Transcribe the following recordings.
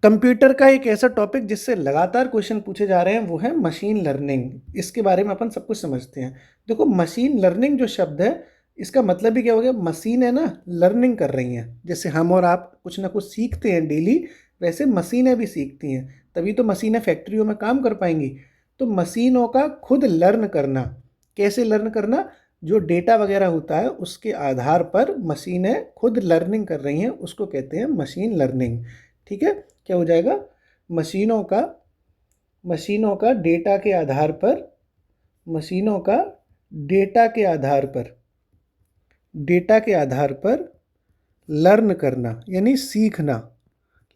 Computer का एक ऐसा टॉपिक जिससे लगातार क्वेश्चन पूछे जा रहे हैं वो है मशीन लर्निंग। इसके बारे में अपन सब कुछ समझते हैं। देखो, मशीन लर्निंग जो शब्द है इसका मतलब ही क्या हो गया? मशीन है ना, लर्निंग कर रही हैं। जैसे हम और आप कुछ ना कुछ सीखते हैं डेली, वैसे मशीनें भी सीखती हैं, तभी तो मशीनें फैक्ट्रियों में काम कर पाएंगी। तो मशीनों का खुद लर्न करना, कैसे लर्न करना? जो डेटा वगैरह होता है उसके आधार पर मशीनें खुद लर्निंग कर रही हैं, उसको कहते हैं मशीन लर्निंग। ठीक है, क्या हो जाएगा? मशीनों का मशीनों का डेटा के आधार पर मशीनों का डेटा के आधार पर डेटा के आधार पर लर्न करना, यानी सीखना।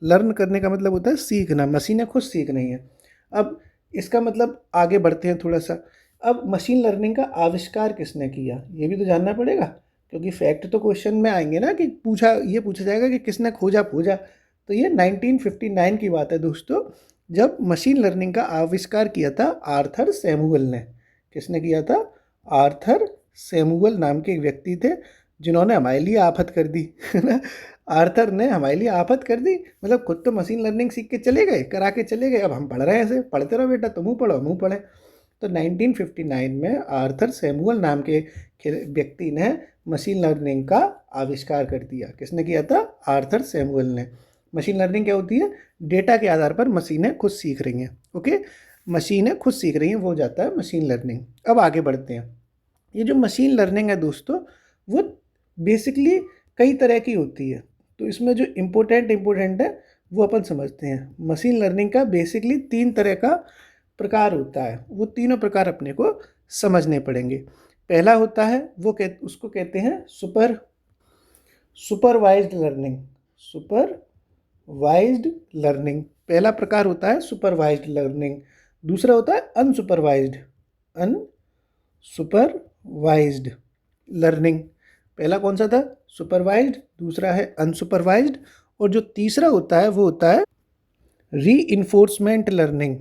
लर्न करने का मतलब होता है सीखना। मशीनें खुद सीख रही हैं। अब इसका मतलब आगे बढ़ते हैं थोड़ा सा। अब मशीन लर्निंग का आविष्कार किसने किया, ये भी तो जानना पड़ेगा, क्योंकि फैक्ट तो क्वेश्चन में आएंगे ना, कि पूछा जाएगा कि किसने खोजा। तो ये 1959 की बात है दोस्तों, जब मशीन लर्निंग का आविष्कार किया था आर्थर सैमुअल ने। किसने किया था? आर्थर सैमुअल नाम के एक व्यक्ति थे, जिन्होंने हमारे लिए आफत कर दी है ना। आर्थर ने हमारे लिए आफत कर दी, मतलब खुद तो मशीन लर्निंग सीख के चले गए, करा के चले गए। अब हम पढ़ रहे हैं, ऐसे पढ़ते रहो बेटा, तुम पढ़ो हम पढ़े। तो 1959 में आर्थर सैमुअल नाम के व्यक्ति ने मशीन लर्निंग का आविष्कार कर दिया। किसने किया था? आर्थर सैमुअल ने। मशीन लर्निंग क्या होती है? डेटा के आधार पर मशीनें खुद सीख रही हैं। ओके, मशीनें खुद सीख रही हैं, वो जाता है मशीन लर्निंग। अब आगे बढ़ते हैं। ये जो मशीन लर्निंग है दोस्तों, वो बेसिकली कई तरह की होती है। तो इसमें जो इम्पोर्टेंट है वो अपन समझते हैं। मशीन लर्निंग का बेसिकली 3 तरह का प्रकार होता है। वो तीनों प्रकार अपने को समझने पड़ेंगे। पहला होता है उसको कहते हैं सुपरवाइज्ड लर्निंग। सुपरवाइज्ड लर्निंग पहला प्रकार होता है, सुपरवाइज्ड लर्निंग। दूसरा होता है अनसुपरवाइज्ड लर्निंग। पहला कौन सा था? सुपरवाइज्ड, दूसरा है अनसुपरवाइज्ड, और जो तीसरा होता है वो होता है रीइंफोर्समेंट लर्निंग।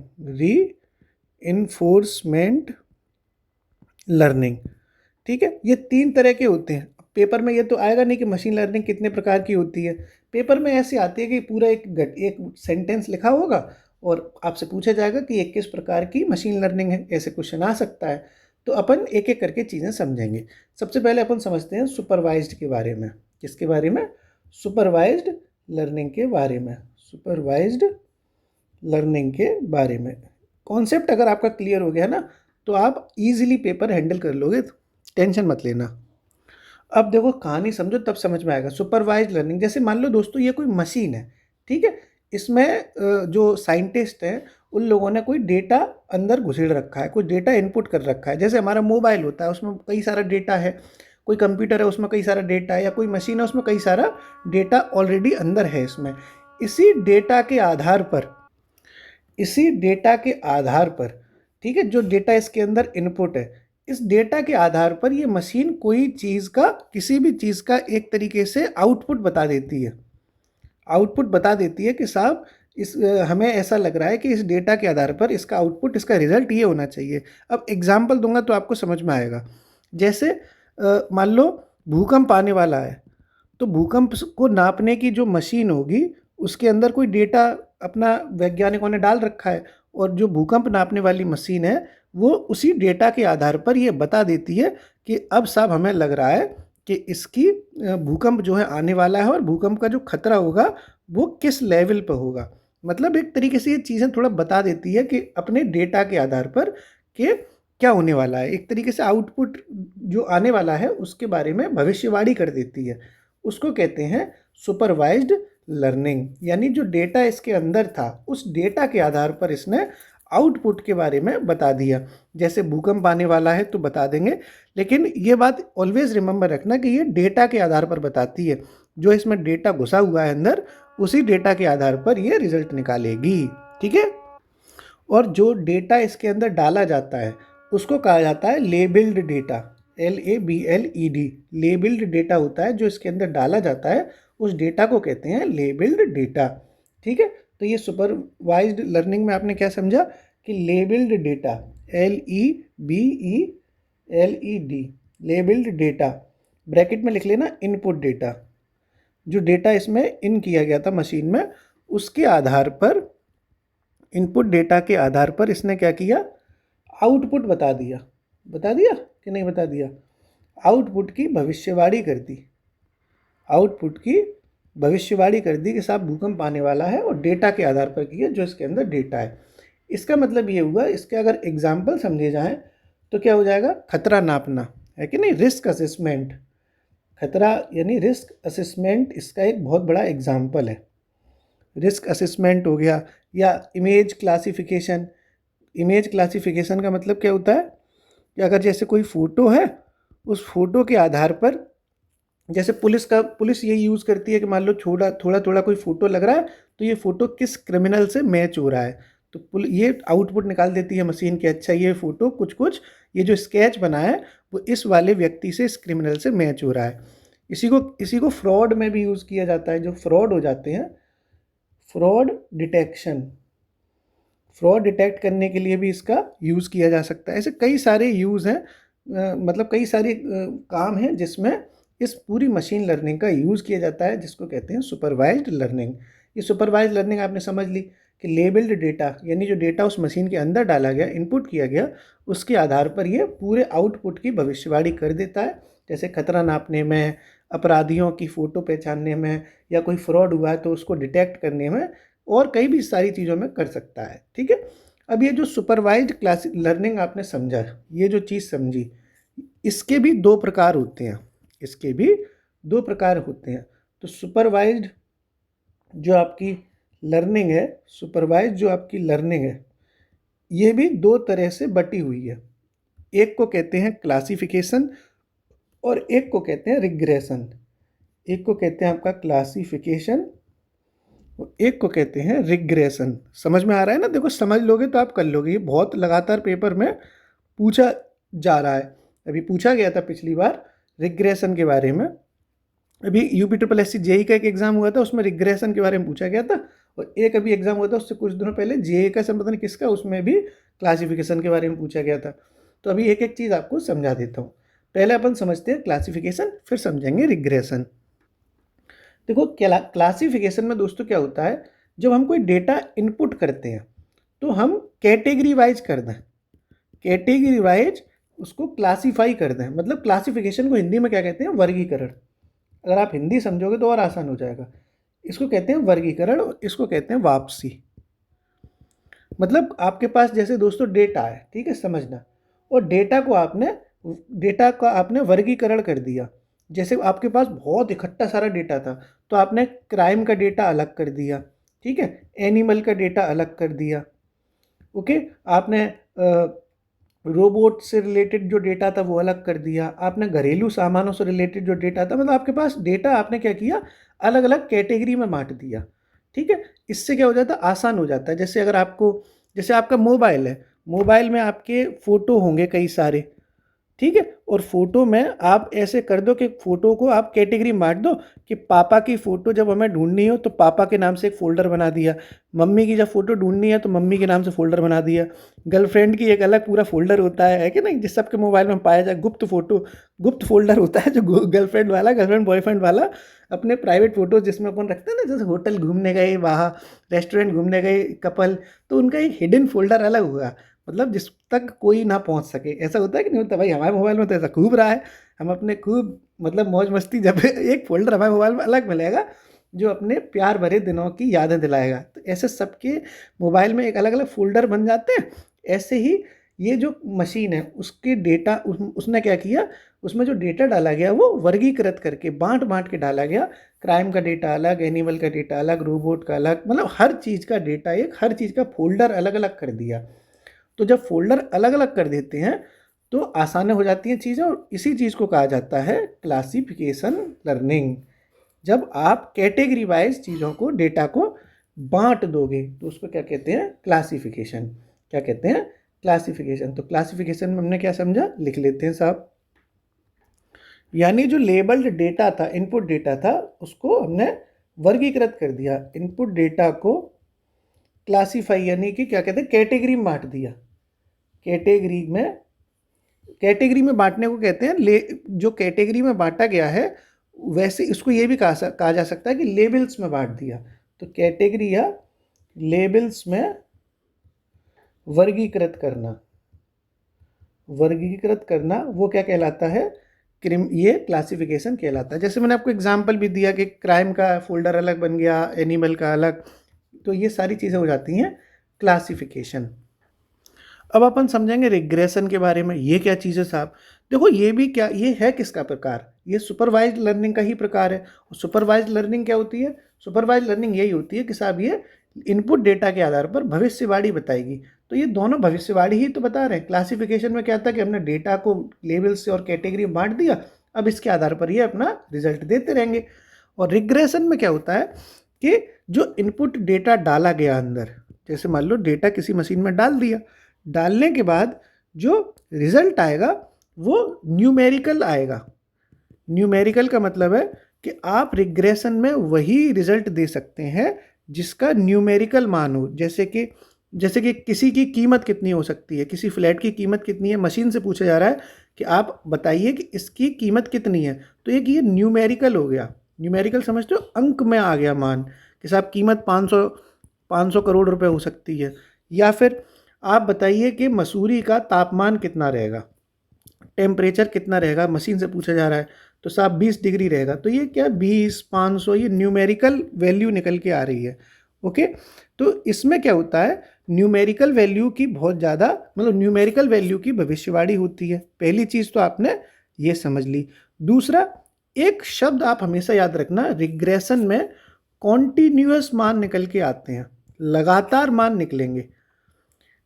ठीक है, ये 3 तरह के होते हैं। पेपर में ये तो आएगा नहीं कि मशीन लर्निंग कितने प्रकार की होती है। पेपर में ऐसे आती है कि पूरा एक सेंटेंस लिखा होगा और आपसे पूछा जाएगा कि ये किस प्रकार की मशीन लर्निंग है। ऐसे क्वेश्चन आ सकता है। तो अपन एक एक करके चीज़ें समझेंगे। सबसे पहले अपन समझते हैं सुपरवाइज्ड के बारे में। किसके बारे में? सुपरवाइज्ड लर्निंग के बारे में। सुपरवाइज्ड लर्निंग के बारे में कॉन्सेप्ट अगर आपका क्लियर हो गया ना, तो आप इजीली पेपर हैंडल कर लोगे, टेंशन मत लेना। अब देखो, कहानी समझो तब समझ में आएगा। सुपरवाइज्ड लर्निंग, जैसे मान लो दोस्तों ये कोई मशीन है, ठीक है। इसमें जो साइंटिस्ट हैं उन लोगों ने कोई डेटा अंदर घुसेड़ रखा है, कोई डेटा इनपुट कर रखा है। जैसे हमारा मोबाइल होता है, उसमें कई सारा डेटा है। कोई कंप्यूटर है, उसमें कई सारा डेटा है, या कोई मशीन है, उसमें कई सारा डेटा ऑलरेडी अंदर है इसमें। इसी डेटा के आधार पर इसी डेटा के आधार पर ठीक है, जो डेटा इसके अंदर इनपुट है, इस डेटा के आधार पर ये मशीन कोई चीज़ का, किसी भी चीज़ का एक तरीके से आउटपुट बता देती है। आउटपुट बता देती है कि साहब हमें ऐसा लग रहा है कि इस डेटा के आधार पर इसका आउटपुट, इसका रिजल्ट ये होना चाहिए। अब एग्जाम्पल दूंगा तो आपको समझ में आएगा। जैसे मान लो भूकंप आने वाला है, तो भूकंप को नापने की जो मशीन होगी उसके अंदर कोई डेटा अपना वैज्ञानिकों ने डाल रखा है, और जो भूकंप नापने वाली मशीन है वो उसी डेटा के आधार पर ये बता देती है कि अब साहब हमें लग रहा है कि इसकी भूकंप जो है आने वाला है, और भूकंप का जो खतरा होगा वो किस लेवल पर होगा। मतलब एक तरीके से ये चीज़ें थोड़ा बता देती है कि अपने डेटा के आधार पर कि क्या होने वाला है। एक तरीके से आउटपुट जो आने वाला है उसके बारे में भविष्यवाणी कर देती है। उसको कहते हैं सुपरवाइज्ड लर्निंग। यानी जो डेटा इसके अंदर था उस डेटा के आधार पर इसने आउटपुट के बारे में बता दिया। जैसे भूकंप आने वाला है तो बता देंगे, लेकिन ये बात ऑलवेज रिमेंबर रखना कि ये डेटा के आधार पर बताती है। जो इसमें डेटा घुसा हुआ है अंदर, उसी डेटा के आधार पर ये रिजल्ट निकालेगी। ठीक है, और जो डेटा इसके अंदर डाला जाता है उसको कहा जाता है labelled data. LABLED, labelled data होता है जो इसके अंदर डाला जाता है, उस डेटा को कहते हैं लेबल्ड डेटा। ठीक है, तो ये सुपरवाइज्ड लर्निंग में आपने क्या समझा कि labelled data, LEBELED, labelled data, bracket में लिख लेना इनपुट डेटा। जो डेटा इसमें इन किया गया था मशीन में, उसके आधार पर, इनपुट डेटा के आधार पर इसने क्या किया, आउटपुट बता दिया कि नहीं बता दिया, आउटपुट की भविष्यवाणी कर दी, आउटपुट की भविष्यवाणी कर दी कि साहब भूकंप आने वाला है, और डेटा के आधार पर किया जो इसके अंदर डेटा है। इसका मतलब ये हुआ, इसके अगर एग्जाम्पल समझे जाएं तो क्या हो जाएगा, खतरा नापना है कि नहीं, रिस्क असेसमेंट, खतरा यानी रिस्क असेसमेंट इसका एक बहुत बड़ा एग्जाम्पल है। रिस्क असेसमेंट हो गया, या इमेज क्लासिफिकेशन। इमेज क्लासिफिकेशन का मतलब क्या होता है कि अगर जैसे कोई फ़ोटो है, उस फोटो के आधार पर, जैसे पुलिस ये यूज़ करती है कि मान लो थोड़ा कोई फ़ोटो लग रहा है तो ये फ़ोटो किस क्रिमिनल से मैच हो रहा है, तो ये आउटपुट निकाल देती है मशीन कि अच्छा ये फ़ोटो कुछ ये जो स्केच बना है वो इस वाले व्यक्ति से, इस क्रिमिनल से मैच हो रहा है। इसी को फ्रॉड में भी यूज़ किया जाता है। जो फ्रॉड हो जाते हैं, फ्रॉड डिटेक्ट करने के लिए भी इसका यूज़ किया जा सकता है। ऐसे कई सारे यूज़ हैं, मतलब कई सारे काम हैं जिसमें इस पूरी मशीन लर्निंग का यूज़ किया जाता है, जिसको कहते हैं सुपरवाइज्ड लर्निंग। ये सुपरवाइज्ड लर्निंग आपने समझ ली कि लेबल्ड डेटा, यानी जो डेटा उस मशीन के अंदर डाला गया, इनपुट किया गया, उसके आधार पर ये पूरे आउटपुट की भविष्यवाणी कर देता है। जैसे खतरा नापने में, अपराधियों की फ़ोटो पहचानने में, या कोई फ्रॉड हुआ है तो उसको डिटेक्ट करने में, और कई भी सारी चीज़ों में कर सकता है। ठीक है, अब ये जो सुपरवाइज्ड क्लासिक लर्निंग आपने समझा, ये जो चीज़ समझी, इसके भी दो प्रकार होते हैं, इसके भी दो प्रकार होते हैं। तो सुपरवाइज्ड जो आपकी लर्निंग है, सुपरवाइज्ड जो आपकी लर्निंग है, ये भी दो तरह से बटी हुई है। एक को कहते हैं क्लासिफिकेशन और एक को कहते हैं रिग्रेशन। एक को कहते हैं आपका क्लासिफिकेशन और एक को कहते हैं रिग्रेशन। समझ में आ रहा है ना? देखो, समझ लोगे तो आप कर लोगे। ये बहुत लगातार पेपर में पूछा जा रहा है। अभी पूछा गया था पिछली बार रिग्रेशन के बारे में। अभी UPSSC जेई का एक एग्ज़ाम हुआ था, उसमें रिग्रेशन के बारे में पूछा गया था, और एक अभी एग्ज़ाम हुआ था उससे कुछ दिनों पहले जेई का, पता नहीं किसका, उसमें भी क्लासिफिकेशन के बारे में पूछा गया था। तो अभी एक एक चीज़ आपको समझा देता हूँ। पहले अपन समझते हैं क्लासिफिकेशन, फिर समझेंगे रिग्रेशन। देखो, क्लासिफिकेशन में दोस्तों क्या होता है, जब हम कोई डेटा इनपुट करते हैं तो हम कैटेगरी वाइज कर दें, कैटेगरी वाइज उसको क्लासीफाई कर दें। मतलब क्लासिफिकेशन को हिंदी में क्या कहते हैं, वर्गीकरण। अगर आप हिंदी समझोगे तो और आसान हो जाएगा। इसको कहते हैं वर्गीकरण और इसको कहते हैं वापसी। मतलब आपके पास जैसे दोस्तों डेटा है, ठीक है, समझना, और डेटा का आपने वर्गीकरण कर दिया। जैसे आपके पास बहुत इकट्ठा सारा डेटा था तो आपने क्राइम का डेटा अलग कर दिया, ठीक है, एनिमल का डेटा अलग कर दिया, ओके, आपने रोबोट से रिलेटेड जो डेटा था वो अलग कर दिया, आपने घरेलू सामानों से रिलेटेड जो डेटा था, मतलब आपके पास डेटा आपने क्या किया, अलग अलग कैटेगरी में बांट दिया। ठीक है, इससे क्या हो जाता है, आसान हो जाता है। जैसे अगर आपको, जैसे आपका मोबाइल है, मोबाइल में आपके फ़ोटो होंगे कई सारे, ठीक है, और फोटो में आप ऐसे कर दो कि फ़ोटो को आप कैटेगरी बांट दो कि पापा की फ़ोटो जब हमें ढूंढनी हो तो पापा के नाम से एक फ़ोल्डर बना दिया, मम्मी की जब फ़ोटो ढूंढनी है तो मम्मी के नाम से फ़ोल्डर बना दिया, गर्लफ्रेंड की एक अलग पूरा फ़ोल्डर होता है कि नहीं, जिस सबके मोबाइल में पाया जाए, गुप्त फ़ोल्डर होता है जो गर्लफ्रेंड बॉयफ्रेंड वाला, अपने प्राइवेट फ़ोटोज़ जिसमें अपन रखते हैं ना, जैसे होटल घूमने गए, वहाँ रेस्टोरेंट घूमने गए कपल, तो उनका एक हिडन फोल्डर अलग होगा, मतलब जिस तक कोई ना पहुंच सके। ऐसा होता है कि नहीं होता भाई? हमारे मोबाइल में तो ऐसा खूब रहा है, हम अपने खूब मतलब मौज मस्ती, जब एक फोल्डर हमारे मोबाइल में अलग मिलेगा जो अपने प्यार भरे दिनों की यादें दिलाएगा। तो ऐसे सबके मोबाइल में एक अलग अलग फोल्डर बन जाते हैं। ऐसे ही ये जो मशीन है उसके डेटा, उसने क्या किया, उसमें जो डेटा डाला गया वो वर्गीकृत करके बांट बांट के डाला गया। क्राइम का डेटा अलग, एनिमल का डेटा अलग, रोबोट का अलग, मतलब हर चीज़ का डेटा, एक हर चीज़ का फोल्डर अलग अलग कर दिया। तो जब फोल्डर अलग अलग कर देते हैं तो आसान हो जाती हैं चीज़ें, और इसी चीज़ को कहा जाता है क्लासिफिकेशन लर्निंग। जब आप कैटेगरी वाइज चीज़ों को, डेटा को बांट दोगे तो उसको क्या कहते हैं, क्लासिफिकेशन। क्या कहते हैं, क्लासिफिकेशन। तो क्लासिफिकेशन में हमने क्या समझा, लिख लेते हैं साहब। यानी जो लेबल्ड डेटा था, इनपुट डेटा था, उसको हमने वर्गीकृत कर दिया। इनपुट डेटा को क्लासीफाई यानी कि क्या कहते हैं, कैटेगरी में बांट दिया। कैटेगरी में बांटने को कहते हैं जो कैटेगरी में बांटा गया है, वैसे इसको ये भी कहा जा सकता है कि लेबल्स में बांट दिया। तो कैटेगरी या लेबल्स में वर्गीकृत करना, वर्गीकृत करना वो क्या कहलाता है, ये क्लासिफिकेशन कहलाता है। जैसे मैंने आपको एग्जांपल भी दिया कि क्राइम का फोल्डर अलग बन गया, एनिमल का अलग, तो ये सारी चीज़ें हो जाती हैं क्लासिफिकेशन। अब अपन समझेंगे रिग्रेशन के बारे में। ये क्या चीज़ है साहब? देखो ये भी क्या, ये है किसका प्रकार, ये सुपरवाइज्ड लर्निंग का ही प्रकार है। सुपरवाइज्ड लर्निंग क्या होती है? सुपरवाइज्ड लर्निंग यही होती है कि साहब ये इनपुट डेटा के आधार पर भविष्यवाणी बताएगी। तो ये दोनों भविष्यवाणी ही तो बता रहे हैं। क्लासिफिकेशन में क्या था कि हमने डेटा को लेवल से और कैटेगरी में बांट दिया, अब इसके आधार पर ये अपना रिजल्ट देते रहेंगे। और रिग्रेशन में क्या होता है कि जो इनपुट डेटा डाला गया अंदर, जैसे मान लो डेटा किसी मशीन में डाल दिया, डालने के बाद जो रिजल्ट आएगा वो न्यूमेरिकल आएगा। न्यूमेरिकल का मतलब है कि आप रिग्रेशन में वही रिजल्ट दे सकते हैं जिसका न्यूमेरिकल मान हो। जैसे कि किसी की कीमत कितनी हो सकती है, किसी फ्लैट की कीमत कितनी है, मशीन से पूछा जा रहा है कि आप बताइए कि इसकी कीमत कितनी है, तो एक ये न्यूमेरिकल हो गया। न्यूमेरिकल समझते हो, अंक में आ गया मान कि साहब कीमत 500 करोड़ रुपए हो सकती है। या फिर आप बताइए कि मसूरी का तापमान कितना रहेगा, टेम्परेचर कितना रहेगा, मशीन से पूछा जा रहा है, तो साहब 20 डिग्री रहेगा। तो ये क्या 20, 500, ये न्यूमेरिकल वैल्यू निकल के आ रही है। ओके, तो इसमें क्या होता है, न्यूमेरिकल वैल्यू की बहुत ज़्यादा, मतलब न्यूमेरिकल वैल्यू की भविष्यवाणी होती है। पहली चीज़ तो आपने ये समझ ली। दूसरा, एक शब्द आप हमेशा याद रखना, रिग्रेशन में कॉन्टिन्यूअस मान निकल के आते हैं, लगातार मान निकलेंगे।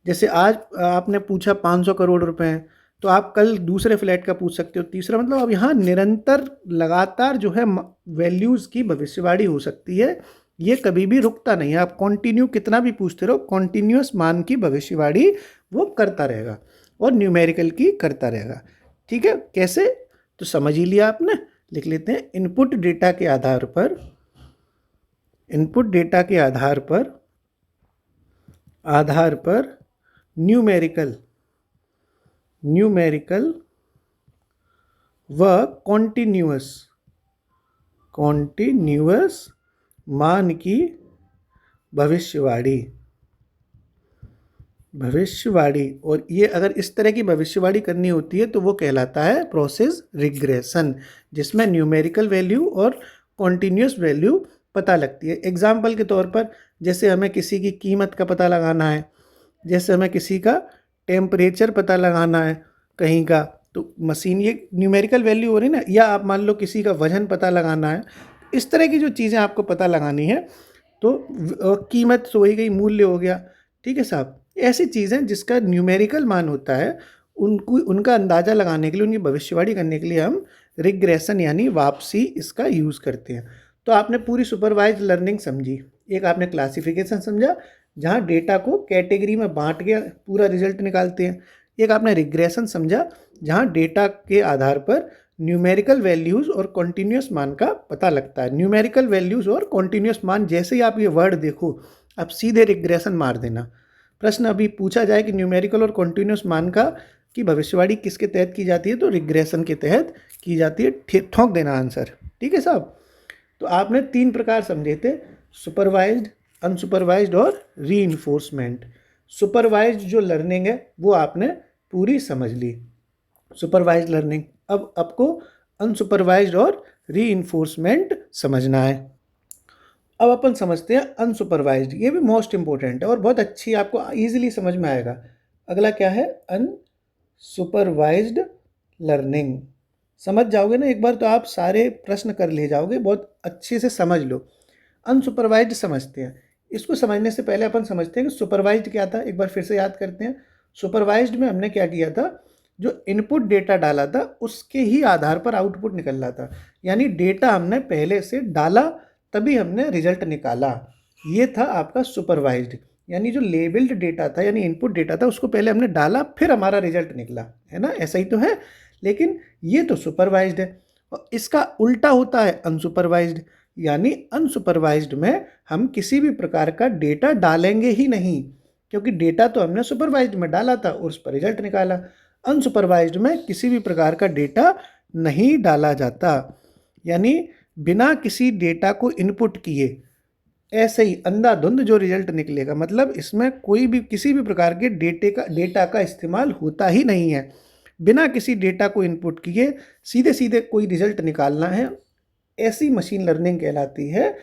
जैसे आज आपने पूछा 500 करोड़ रुपए हैं, तो आप कल दूसरे फ्लैट का पूछ सकते हो, तीसरा, मतलब अब यहाँ निरंतर लगातार जो है वैल्यूज़ की भविष्यवाणी हो सकती है। ये कभी भी रुकता नहीं है, आप कंटिन्यू कितना भी पूछते रहो, कॉन्टिन्यूअस मान की भविष्यवाणी वो करता रहेगा और न्यूमेरिकल की करता रहेगा। ठीक है, कैसे? तो समझ ही लिया आपने। लिख लेते हैं, इनपुट डेटा के आधार पर, इनपुट डेटा के आधार पर न्यूमेरिकल व कॉन्टिन्यूअस मान की भविष्यवाणी। और ये अगर इस तरह की भविष्यवाणी करनी होती है तो वो कहलाता है प्रोसेस रिग्रेशन, जिसमें न्यूमेरिकल वैल्यू और कॉन्टिन्यूअस वैल्यू पता लगती है। एग्जाम्पल के तौर पर, जैसे हमें किसी की कीमत का पता लगाना है, जैसे हमें किसी का टेम्परेचर पता लगाना है कहीं का, तो मशीन, ये न्यूमेरिकल वैल्यू हो रही ना। या आप मान लो किसी का वजन पता लगाना है, इस तरह की जो चीज़ें आपको पता लगानी है, तो कीमत तो हो ही गई, मूल्य हो गया। ठीक है साहब, ऐसी चीज़ें जिसका न्यूमेरिकल मान होता है, उनका अंदाज़ा लगाने के लिए, उनकी भविष्यवाणी करने के लिए हम रिग्रेशन यानी वापसी इसका यूज़ करते हैं। तो आपने पूरी सुपरवाइज्ड लर्निंग समझी। एक आपने क्लासिफिकेशन समझा, जहाँ डेटा को कैटेगरी में बांट के पूरा रिजल्ट निकालते हैं। एक आपने रिग्रेशन समझा, जहाँ डेटा के आधार पर न्यूमेरिकल वैल्यूज़ और कॉन्टिन्यूअस मान का पता लगता है। न्यूमेरिकल वैल्यूज़ और कॉन्टिन्यूअस मान, जैसे ही आप ये वर्ड देखो, आप सीधे रिग्रेशन मार देना। प्रश्न अभी पूछा जाए कि न्यूमेरिकल और कॉन्टिन्यूअस मान की भविष्यवाणी किसके तहत की जाती है, तो रिग्रेशन के तहत की जाती है। ठोंक देना आंसर। ठीक है साहब, तो आपने 3 प्रकार समझे थे, सुपरवाइज्ड, अनसुपरवाइज्ड और रीइंफोर्समेंट। सुपरवाइज्ड जो लर्निंग है वो आपने पूरी समझ ली, सुपरवाइज्ड लर्निंग। अब आपको अनसुपरवाइज्ड और रीइंफोर्समेंट समझना है। अब अपन समझते हैं अनसुपरवाइज्ड। ये भी मोस्ट इंपॉर्टेंट है और बहुत अच्छी, आपको ईजिली समझ में आएगा। अगला क्या है? Unsupervised learning. समझ जाओगे ना एक बार तो आप सारे प्रश्न कर ले जाओगे, बहुत अच्छे से समझ लो। अनसुपरवाइज्ड समझते हैं। इसको समझने से पहले अपन समझते हैं कि सुपरवाइज्ड क्या था, एक बार फिर से याद करते हैं। सुपरवाइज्ड में हमने क्या किया था, जो इनपुट डेटा डाला था उसके ही आधार पर आउटपुट निकल रहा था। यानी डेटा हमने पहले से डाला तभी हमने रिजल्ट निकाला। ये था आपका सुपरवाइज्ड। यानी जो लेबल्ड डेटा था, यानी इनपुट डेटा था, उसको पहले हमने डाला फिर हमारा रिजल्ट निकला, है ना? ऐसा ही तो है। लेकिन ये तो सुपरवाइज्ड है। और इसका उल्टा होता है अनसुपरवाइज्ड। यानी अनसुपरवाइज्ड में हम किसी भी प्रकार का डेटा डालेंगे ही नहीं, क्योंकि डेटा तो हमने सुपरवाइज्ड में डाला था और उस पर रिजल्ट निकाला। अनसुपरवाइज्ड में किसी भी प्रकार का डेटा नहीं डाला जाता, यानी बिना किसी डेटा को इनपुट किए ऐसे ही अंधाधुंध जो रिजल्ट निकलेगा, मतलब इसमें कोई भी किसी भी प्रकार के डेटा का इस्तेमाल होता ही नहीं है। बिना किसी डेटा को इनपुट किए सीधे सीधे कोई रिजल्ट निकालना है, ऐसी मशीन लर्निंग कहलाती है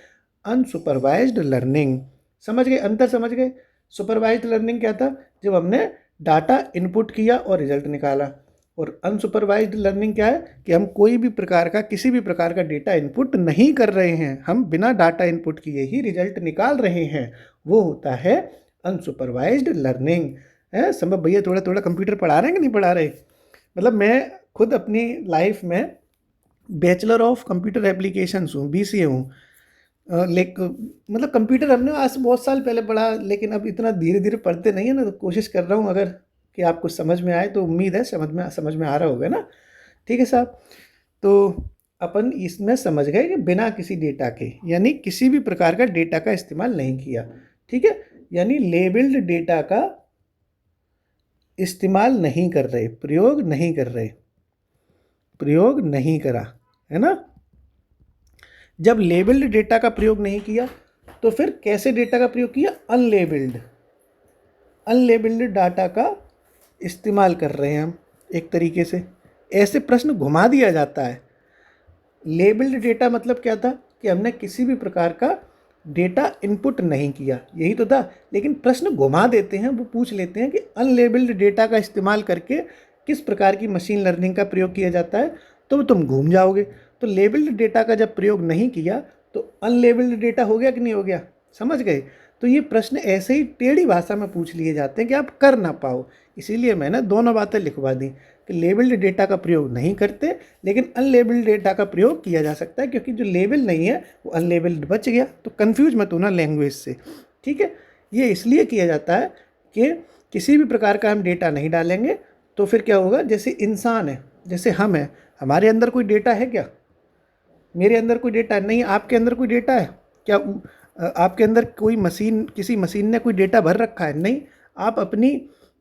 अनसुपरवाइज्ड लर्निंग। समझ गए? अंतर समझ गए? सुपरवाइज्ड लर्निंग क्या था? जब हमने डाटा इनपुट किया और रिजल्ट निकाला। और अनसुपरवाइज्ड लर्निंग क्या है? कि हम कोई भी प्रकार का किसी भी प्रकार का डेटा इनपुट नहीं कर रहे हैं, हम बिना डाटा इनपुट किए ही रिजल्ट निकाल रहे हैं, वो होता है अनसुपरवाइज्ड लर्निंग। है समझ भैया? थोड़ा थोड़ा कंप्यूटर पढ़ा रहे हैं कि नहीं पढ़ा रहे? मतलब मैं खुद अपनी लाइफ में बैचलर ऑफ कंप्यूटर एप्लीकेशंस हूँ, BCA हूँ। मतलब कंप्यूटर हमने आज से बहुत साल पहले पढ़ा, लेकिन अब इतना धीरे धीरे पढ़ते नहीं है ना, तो कोशिश कर रहा हूँ अगर कि आपको समझ में आए, तो उम्मीद है समझ में आ रहा होगा ना। ठीक है साहब? तो अपन इसमें समझ गए कि बिना किसी डेटा के, यानी किसी भी प्रकार का डेटा का इस्तेमाल नहीं किया। ठीक है? यानी लेबल्ड डेटा का इस्तेमाल नहीं कर रहे, प्रयोग नहीं कर रहे, प्रयोग नहीं करा, है ना। जब लेबल्ड डेटा का प्रयोग नहीं किया तो फिर कैसे डेटा का प्रयोग किया? अनलेबल्ड, अनलेबल्ड डाटा का इस्तेमाल कर रहे हैं हम एक तरीके से। ऐसे प्रश्न घुमा दिया जाता है। लेबल्ड डेटा मतलब क्या था? कि हमने किसी भी प्रकार का डेटा इनपुट नहीं किया, यही तो था। लेकिन प्रश्न घुमा देते हैं, वो पूछ लेते हैं कि अनलेबल्ड डेटा का इस्तेमाल करके किस प्रकार की मशीन लर्निंग का प्रयोग किया जाता है, तो तुम घूम जाओगे। तो लेबल्ड डेटा का जब प्रयोग नहीं किया तो अनलेबल्ड डेटा हो गया कि नहीं हो गया? समझ गए? तो ये प्रश्न ऐसे ही टेढ़ी भाषा में पूछ लिए जाते हैं कि आप कर ना पाओ। इसीलिए मैंने दोनों बातें लिखवा दी कि लेबल्ड डेटा का प्रयोग नहीं करते, लेकिन अनलेबल्ड डेटा का प्रयोग किया जा सकता है, क्योंकि जो लेबल नहीं है वो अनलेबल्ड बच गया। तो कंफ्यूज मत होना लैंग्वेज से। ठीक है? ये इसलिए किया जाता है कि किसी भी प्रकार का हम डेटा नहीं डालेंगे तो फिर क्या होगा? जैसे इंसान है, जैसे हम हैं, हमारे अंदर कोई डेटा है क्या? मेरे अंदर कोई डेटा नहीं, आपके अंदर कोई डेटा है क्या? आपके अंदर कोई मशीन, किसी मशीन ने कोई डेटा भर रखा है? नहीं। आप अपनी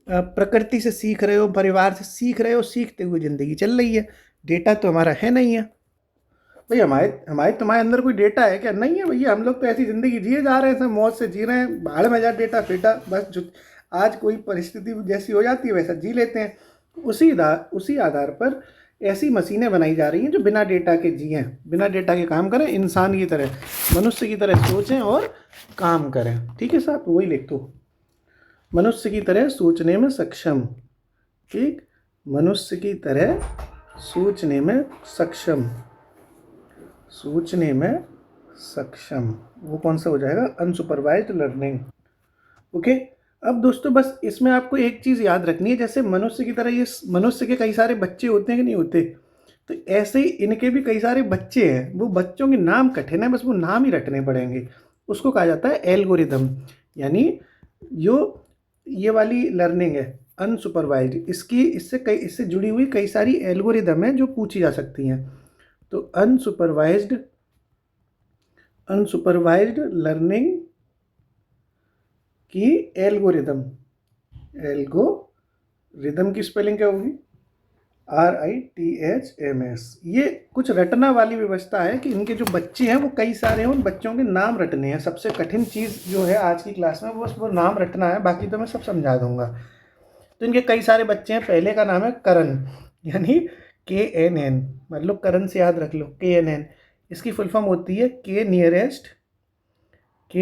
प्रकृति से सीख रहे हो, परिवार से सीख रहे हो, सीखते हुए ज़िंदगी चल रही है। डेटा तो हमारा है नहीं है भाई। हमारे हमारे तुम्हारे अंदर कोई डेटा है क्या? नहीं है भैया। हम लोग तो ऐसी ज़िंदगी जिए जा रहे हैं, सब मौज से जी रहे हैं, भाड़ में जा डेटा फेटा, बस जो आज कोई परिस्थिति जैसी हो जाती है वैसा जी लेते हैं। उसी आधार पर ऐसी मशीनें बनाई जा रही हैं जो बिना डेटा के जिएँ, बिना डेटा के काम करें, इंसान की तरह, मनुष्य की तरह सोचें और काम करें। ठीक है साहब? वही लिख दो, मनुष्य की तरह सोचने में सक्षम। ठीक? मनुष्य की तरह सोचने में सक्षम, सोचने में सक्षम, वो कौन सा हो जाएगा? Unsupervised learning. ओके। अब दोस्तों बस इसमें आपको एक चीज़ याद रखनी है, जैसे मनुष्य की तरह ये मनुष्य के कई सारे बच्चे होते हैं कि नहीं होते, तो ऐसे ही इनके भी कई सारे बच्चे हैं। वो बच्चों के नाम कठिन है, बस वो नाम ही रटने पड़ेंगे। उसको कहा जाता है एल्गोरिदम। यानी जो ये वाली लर्निंग है अनसुपरवाइज्ड, इससे जुड़ी हुई कई सारी एल्गोरिदम है जो पूछी जा सकती हैं। तो अनसुपरवाइज्ड लर्निंग की एल्गोरिदम की स्पेलिंग क्या होगी? RITHMS। ये कुछ रटना वाली व्यवस्था है कि इनके जो बच्चे हैं वो कई सारे हैं, उन बच्चों के नाम रटने हैं। सबसे कठिन चीज़ जो है आज की क्लास में वो नाम रटना है, बाकी तो मैं सब समझा दूंगा। तो इनके कई सारे बच्चे हैं। पहले का नाम है करण, यानी KNN, मतलब करण से याद रख लो, KNN। इसकी फुल फॉर्म होती है के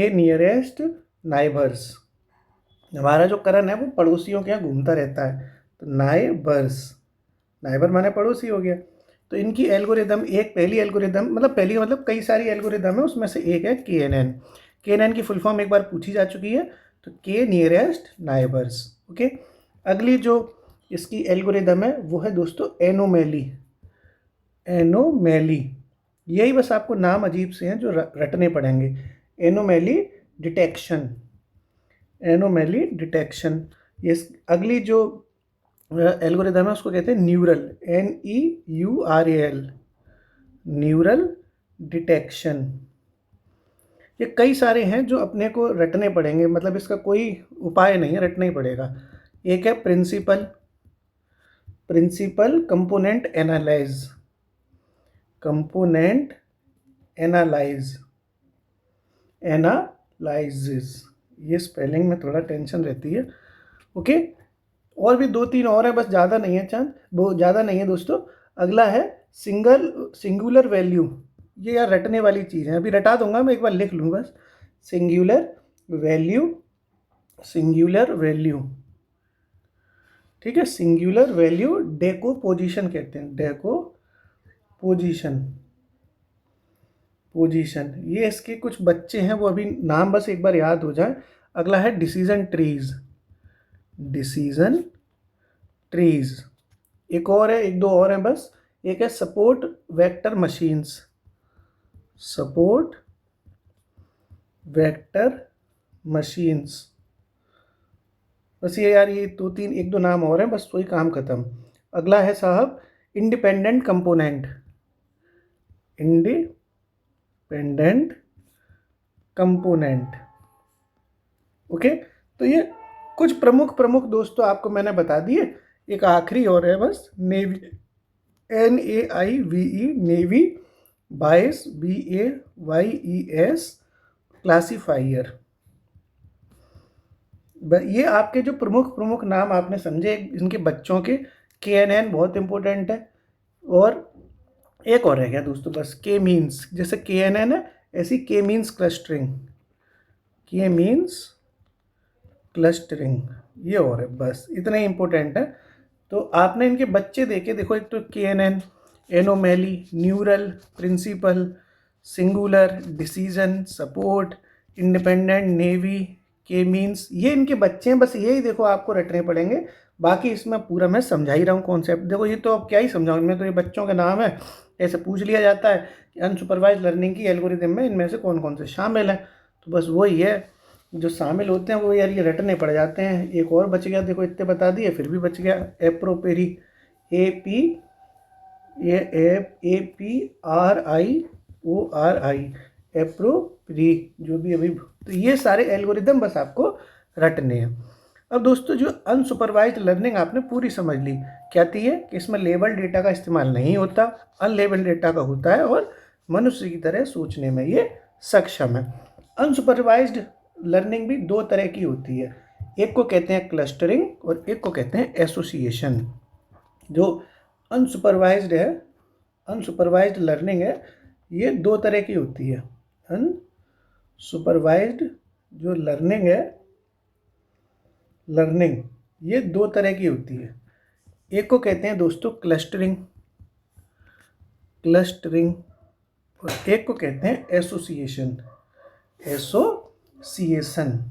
नियरेस्ट नाइबर्स। हमारा जो करण है वो पड़ोसियों के यहाँ घूमता रहता है, तो नाइबर माने पड़ोसी हो गया। तो इनकी एल्गोरिदम, एक पहली एल्गोरिदम, मतलब पहली का मतलब कई सारी एल्गोरिदम है, उसमें से एक है KNN की फुल फॉर्म एक बार पूछी जा चुकी है, तो के नियरेस्ट नाइबर्स। ओके। अगली जो इसकी एल्गोरिदम है वो है दोस्तों एनोमेली। यही बस आपको नाम अजीब से हैं जो रटने पड़ेंगे। Anomaly detection. ये अगली जो एल्गोरिदम है उसको कहते हैं न्यूरल, NEURAL, न्यूरल डिटेक्शन। ये कई सारे हैं जो अपने को रटने पड़ेंगे, मतलब इसका कोई उपाय नहीं है, रटना ही पड़ेगा। एक है प्रिंसिपल कंपोनेंट एनालाइज, लाइजेस, ये स्पेलिंग में थोड़ा टेंशन रहती है। ओके, और भी 2-3 और है, बस ज़्यादा नहीं है चांद, वो ज़्यादा नहीं है दोस्तों। अगला है सिंगुलर वैल्यू। ये यार रटने वाली चीज़ है, अभी रटा दूंगा मैं, एक बार लिख लूँ बस। सिंगुलर वैल्यू, सिंगुलर वैल्यू, ठीक है। सिंगुलर वैल्यू डेकोपोजिशन कहते हैं, डेकोपोजिशन, पोजीशन। ये इसके कुछ बच्चे हैं, वो अभी नाम बस एक बार याद हो जाए। अगला है डिसीजन ट्रीज, डिसीजन ट्रीज। एक और है, एक दो और है बस। एक है support vector machines, support vector machines. बस ये यार, ये 2-3 एक दो नाम और हैं, बस वही काम खत्म। अगला है साहब independent component, independent component. Okay, तो ये कुछ प्रमुख दोस्तों आपको मैंने बता दिए। एक आखिरी और है बस, नेवी, NAIVE, नेवी, बायस, BAYES, क्लासीफायर। ये आपके जो प्रमुख नाम आपने समझे इनके बच्चों के। KNN बहुत इंपॉर्टेंट है, और एक और रह गया दोस्तों बस, के मीन्स। जैसे KNN है, ऐसी के मीन्स क्लस्टरिंग, के मीन्स क्लस्टरिंग, ये और है, बस इतना ही इंपॉर्टेंट है। तो आपने इनके बच्चे देखे, देखो एक तो KNN, anomaly, neural, principal, singular, decision, support, independent, naive, K means, ये इनके बच्चे हैं। बस यही देखो आपको रटने पड़ेंगे, बाकी इसमें पूरा मैं समझा ही रहा हूँ कॉन्सेप्ट। देखो ये तो अब क्या ही समझाऊँ, इनमें तो ये बच्चों के नाम है, ऐसे पूछ लिया जाता है कि अनसुपरवाइज लर्निंग की एल्गोरिदम में इनमें से कौन कौन से शामिल हैं। तो बस वही है, जो शामिल होते हैं वो यार ये रटने पड़ जाते हैं। एक और बच गया, देखो इतने बता दिए फिर भी बच गया, एप्रोपेरी, APRI, एप्रोपेरी, जो भी अभी। तो ये सारे एल्गोरिदम बस आपको रटने हैं। अब दोस्तों जो अनसुपरवाइज्ड लर्निंग आपने पूरी समझ ली, कहती है कि इसमें लेबल डेटा का इस्तेमाल नहीं होता, अनलेबल डेटा का होता है, और मनुष्य की तरह सोचने में ये सक्षम है। अनसुपरवाइज्ड लर्निंग भी दो तरह की होती है, एक को कहते हैं क्लस्टरिंग और एक को कहते हैं एसोसिएशन। जो अनसुपरवाइज्ड है, अनसुपरवाइज्ड लर्निंग है, ये दो तरह की होती है। अनसुपरवाइज्ड जो लर्निंग है, लर्निंग ये दो तरह की होती है। एक को कहते हैं दोस्तों क्लस्टरिंग, क्लस्टरिंग, और एक को कहते हैं एसोसिएशन, एसोसिएशन,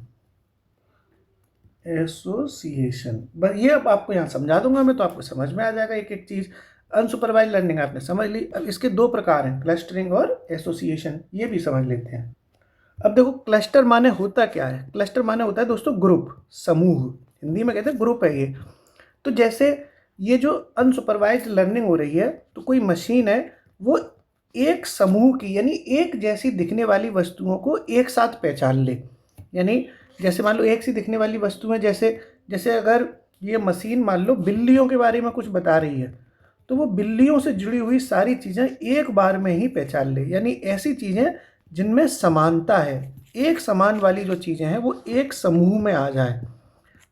एसोसिएशन। बस ये अब आपको यहाँ समझा दूंगा मैं, तो आपको समझ में आ जाएगा एक एक चीज़। अनसुपरवाइज्ड लर्निंग आपने समझ ली। अब इसके दो प्रकार हैं, क्लस्टरिंग और एसोसिएशन, ये भी समझ लेते हैं। अब देखो क्लस्टर माने होता क्या है। क्लस्टर माने होता है दोस्तों ग्रुप, समूह, हिंदी में कहते हैं ग्रुप है ये। तो जैसे ये जो अनसुपरवाइज्ड लर्निंग हो रही है, तो कोई मशीन है, वो एक समूह की यानी एक जैसी दिखने वाली वस्तुओं को एक साथ पहचान ले। यानी जैसे मान लो एक सी दिखने वाली वस्तु है, जैसे अगर ये मशीन मान लो बिल्लियों के बारे में कुछ बता रही है, तो वो बिल्लियों से जुड़ी हुई सारी चीज़ें एक बार में ही पहचान ले। यानी ऐसी चीज़ें जिनमें समानता है, एक समान वाली जो चीज़ें हैं वो एक समूह में आ जाए,